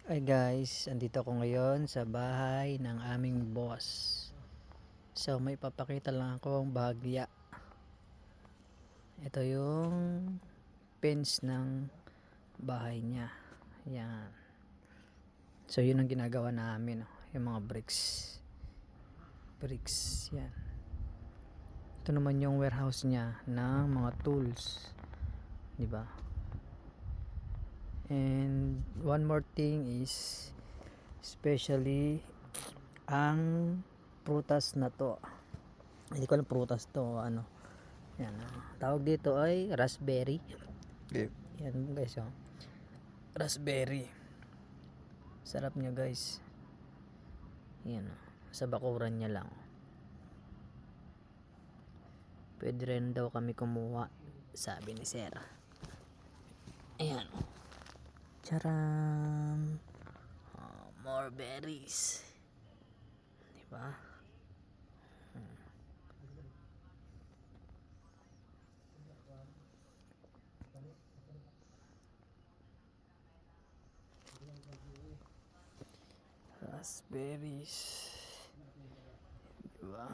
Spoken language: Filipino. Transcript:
Hi guys, andito ako ngayon sa bahay ng aming boss. So may papakita lang akong bahagya. Ito yung fence ng bahay niya. Yan. So yun ang ginagawa namin, oh. Yung mga bricks. Bricks, yan. Ito naman yung warehouse niya ng mga tools. 'Di ba? And one more thing is especially ang prutas na to. Hindi ko alam prutas to ano. Yan. Tawag dito ay raspberry. Okay. Yan guys, oh. Raspberry. Sarap niya guys. Yan, oh. Sa bakuran niya lang. Pwede rin daw kami kumuha, sabi ni Sir. Ayan, oh. Charan. Oh, more berries. Diba? Raspberries. Diba?